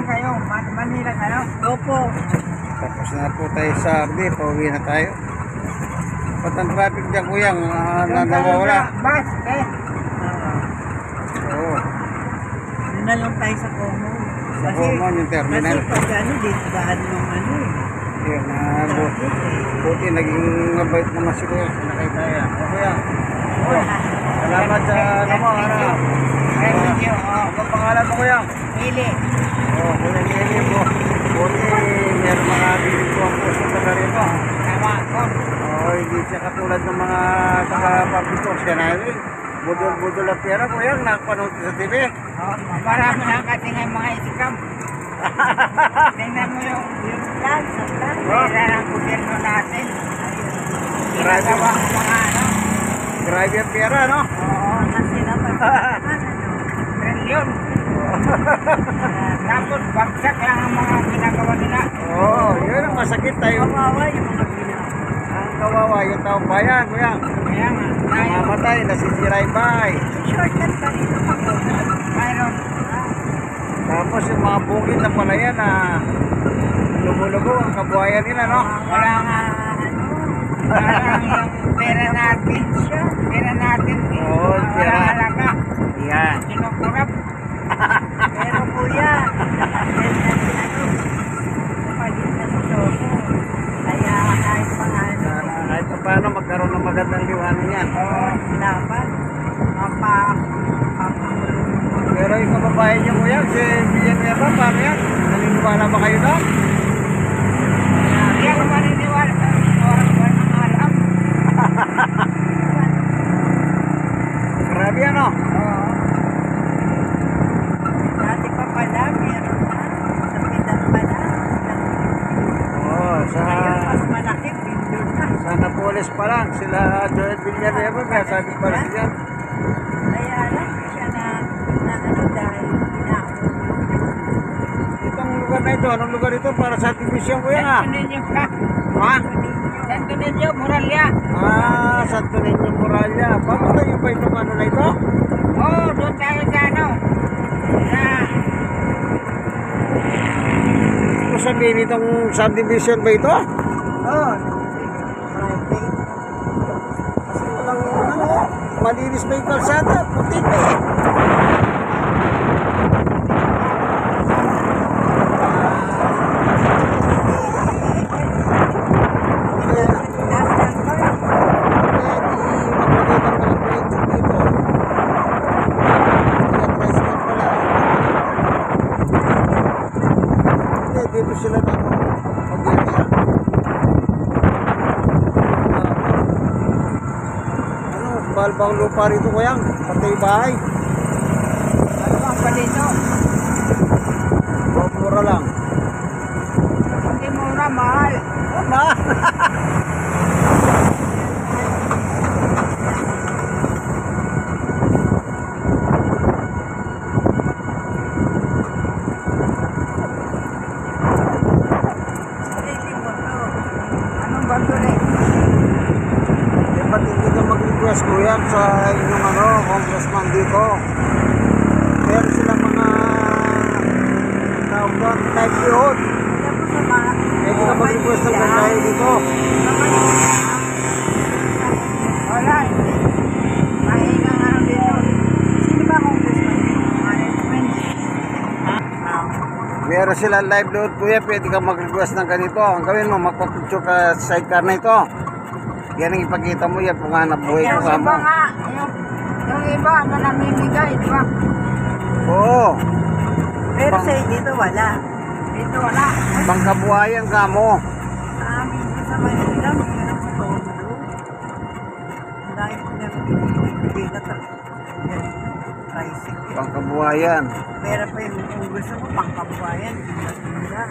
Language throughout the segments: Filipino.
Saan kayo? Manila kayo? Opo. Tapos na po tayo sa RD, pauwi na tayo. Ba't ang traffic dyan, kuya? Nawawala. Bus, eh. Oo. Doon na lang tayo sa Como. Sa Common, yung terminal. Kasi pag ano, dito daan ng ano eh. Yun, buti naging mabait naman si kuya. Sinakay tayo. O kuya. Oh, salamat sa ano mo, ano. Thank you. Ano pangalan mo, kuya? Pili. Oh, kuya Nili po. Buti meron mga bilid ko ang puso taga rito. Tama ko. Oh, hindi siya katulad ng mga taga-public works. Yan ay, budol-budol ang pera, kuya. Nakapanood sa TV. Oh, marami na kasi ng mga isikam. Tingnan mo yung plan, sa plan. Pera ng gobyerno natin. Ginagawa ang mga ano. Grabe ang pera, no? Oo, kasi naman. Trilyon. Tapos bagsak lang ang mga ginagawa nila. Oo, yun ang masakit tayo. Kawawa yung mga pina. Ang kawawa, yung taong bayan, kuya. Kaya nga, tayo. Mamatay, nasisiray bahay. Shortcut pa rin ako. Mayroon. Tapos yung mga bukid na palayan na lumulobo ang kabuhayan nila, no? Wala nga, ano, parang yung pera natin siya. Pera natin. Oo, Wala pera. halaga. Yan. Kinukurap. Pero kuya, pagin na ito. Kaya kahit mga ano, Kahit pa paano magkaroon ng magandang liwanag yan. Oo. dapat mapapamulong. Pero yung kababayan niyo, kuya, si Villanueva, paano yan? Naniniwala ba kayo doon? Hindi ako maniniwala. Walang alam. Grabe, ano? Oo. Dati pa pala, meron na. Sa Pidan pala. Oo, Ngayon, mas malaki, pindot na. sa Napoles pa lang, sila Joel Villanueva, kaya sabi pa rin yan. Kaya lang siya na ano dahil inaabot. Itong lugar na ito, anong lugar ito para sa division, kuya nga? Santo Niño ka. Ha? Santo Niño, Moralia. Ah, Santo Niño Moralia. Papunta yung pa itong ano na ito? Oo, doon tayo sa ano. Sa Ano sabihin itong subdivision ba ito? Oo. Kasi walang ano, malinis ba yung kalsada? Puti pa eh. Dito sila dito. Ano, balbang lupa rito kuya? Patay bahay. ano bang palito? O, mura lang. Hindi mura, mahal. Tama. Anong bago na eh? Eh, ba't hindi ka mag-request kuya sa inyong ano, congressman dito? Meron sila mga tawag doon, livelihood. Pwede ka mag-request ng gagawin dito. Wala, hindi. Mahinga nga dito. Sino ba congressman? Management. Meron silang livelihood kuya, pwede ka mag-request ng ganito. Ang gawin mo, magpapicture ka sa sidecar na ito. Yan ang ipakita mo yan kung hanap buhay Yung ka iba mo. nga, yung iba na namimigay, di ba? Oo, Pero sa dito wala. Dito wala. pangkabuhayan ka mo. Sa amin sa Manila, meron sa Tondo. Dahil meron hindi na tricycle. Pangkabuhayan. Meron pa yung kung gusto mo, pangkabuhayan. Tinda.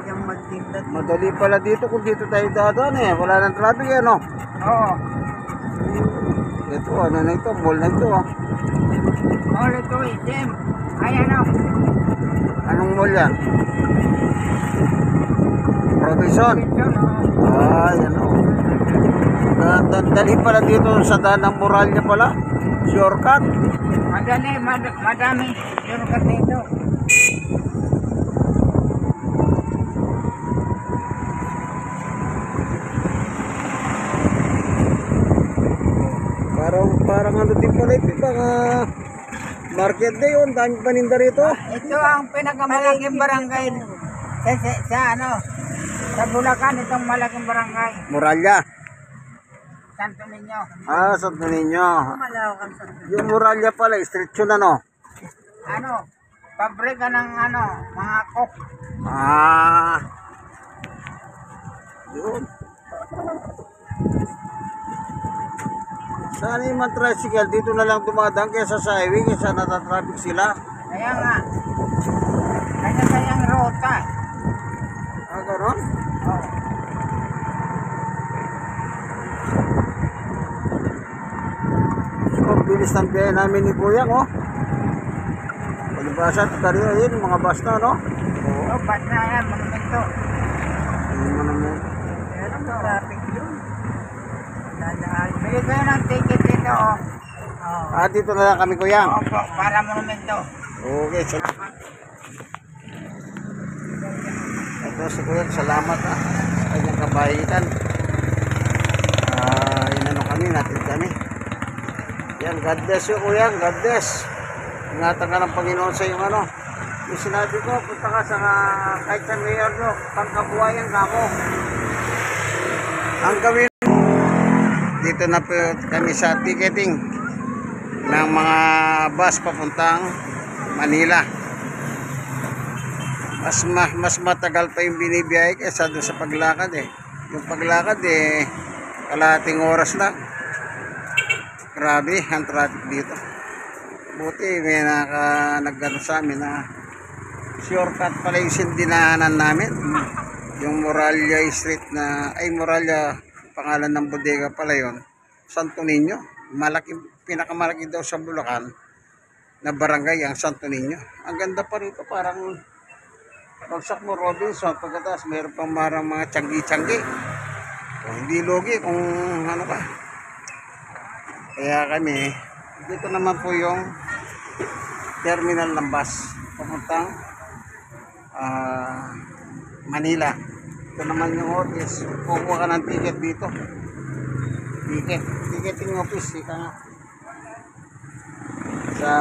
Yung magtinda. Madali pala dito kung dito tayo dadaan eh. Wala nang traffic eh, no? Oo. Ito, ano na ito, mall na ito ah. All ito eh, Jim. Ayan o. Anong mall yan? Robinson. Ito, no? Ah, yan o. Dali pala dito sa daan ng Moralia pala. Shortcut. Madami shortcut dito. Parang ano din pala ito, mga market day on, dami paninda rito. Ito ang pinakamalaking barangay sa ano, sa Bulacan, itong malaking barangay, Muralya. Santo Niño. Ah, Santo Niño. Malawak ang sarap. Yung Muralya pala, street yun ano. Ano, pabrika ng ano, mga kok. Ah. Yun. Sana yung mga tricycle, dito na lang dumadaan kaysa sa highway, kaysa natatraffic sila. Kaya nga, kanya-kanyang rota. Ah, gano'n? Oh. So, bilis ng biyahe namin ni Kuyang, oh. Palibasa at Kariya, yun, mga bus na, no? Oo. Oh, bas na yan, monumento. Yung naman. Pero ang traffic yun. Dadaan. Bili kayo ng ticket dito, oh. Oh. Ah, dito na lang kami, Kuyang. Opo, para monumento. Okay, ito si Kuyang, salamat sa kanyang kabaitan. Inano kami, natin kami. Yan, God bless you, Kuyang, God bless. Ingatan ka ng Panginoon sa iyong ano. Yung sinabi ko, punta ka sa kahit sa mayor nyo, pangkabuhayan ka mo. Ang gawin, dito na po kami sa ticketing ng mga bus papuntang Manila. Mas matagal pa yung binibiyahe kaysa doon sa paglakad eh. Yung paglakad eh, kalahating oras lang. Grabe ang traffic dito. Buti may nagano sa amin na shortcut pala yung dinaanan namin. Yung Muralya Street na, ay Muralya, pangalan ng bodega pala yon, Santo Niño. Pinakamalaki daw sa Bulacan na barangay ang Santo Niño. Ang ganda pa rito, parang bagsak mo Robinson, pagkatapos mayroon pang mga tiyanggi-tiyanggi. Hindi logi kung ano ka. Kaya kami, dito naman po yung terminal ng bus papuntang Manila. Ito naman yung office. Kukuha ka ng ticket dito. Ticketing office. Ika nga. Sa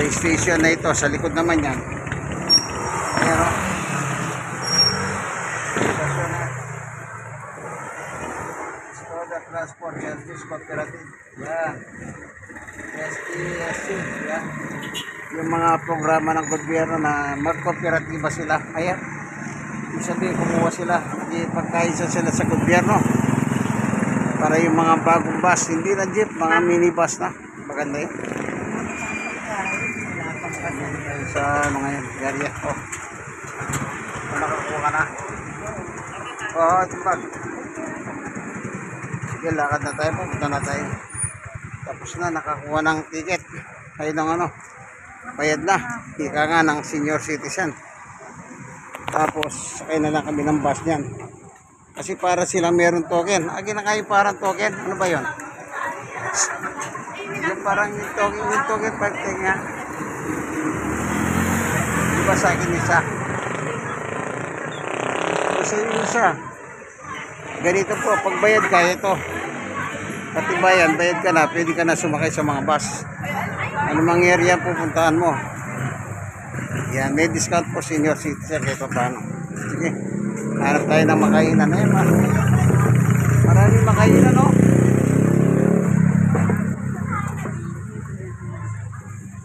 station na ito, sa likod naman yan. Pero station na Skoda Transport Service Cooperative. Yan. STSC. Yan. Yung mga programa ng gobyerno na mag-kooperatiba sila. Ayan. Ibig sabihin, kumuha sila. Pagkaisa sila sa gobyerno. Para yung mga bagong bus, hindi na jeep, mga minibus na. Maganda yun. Sa ano ngayon, area. Oh. Nakakuha ka na. Oo, ito bag. Sige, lakad na tayo. Pupunta na tayo. Tapos na, nakakuha ng ticket. Ay ng ano, bayad na. Ika nga ng senior citizen. Tapos, sakay na lang kami ng bus niyan. Kasi para silang meron token. Agi na kayo parang token. Ano ba yun? Yung parang yung token pagting nga. Diba sa akin isa? Kasi yung isa. Ganito po, pagbayad ka, ito. Pati bayan, bayad ka na, pwede ka na sumakay sa mga bus. Ano mangyari yan, pupuntahan mo. Yan, may discount po senior citizen kahit pa paano. Sige, hanap tayo ng makainan. Ayun, maraming makainan, no?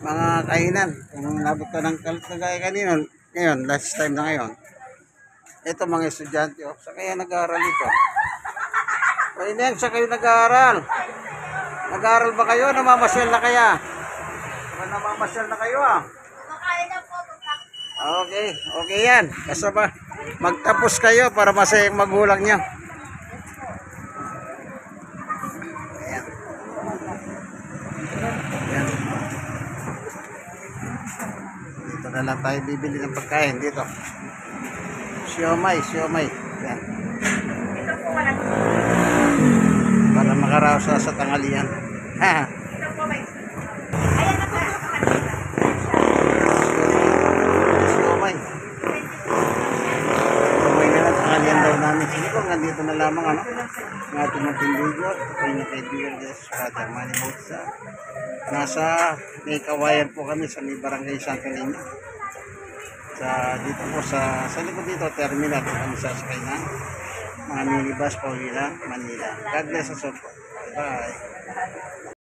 Mga kainan. Kung nabot ka ng kagaya kanino, ngayon, last time na ngayon. Ito mga estudyante, oh. Sa kaya nag-aaral ito? O Ineng, sa kayo nag-aaral? Nag-aaral ba kayo? Namamasyal na kaya? Namamasyal na kayo, ah? Okay, okay yan. Basta ba, magtapos kayo para masayang magulang nyo. Ayan. Ayan. Dito na lang tayo bibili ng pagkain dito. Siomay. Ayan. Para makaraos sa tanghalian. Ha. Siomay. Siomay na lang tanghalian daw namin. Sige po, nandito na lamang ano. Ng ating munting video. Ito yung kaibigan guys. Brother Manny Motsa. Nasa may kawayan po kami sa may barangay Santo Niño. Dito po sa likod dito terminal kami sasakay ng mga minibus Paulina, Manila. God bless us all po. Bye.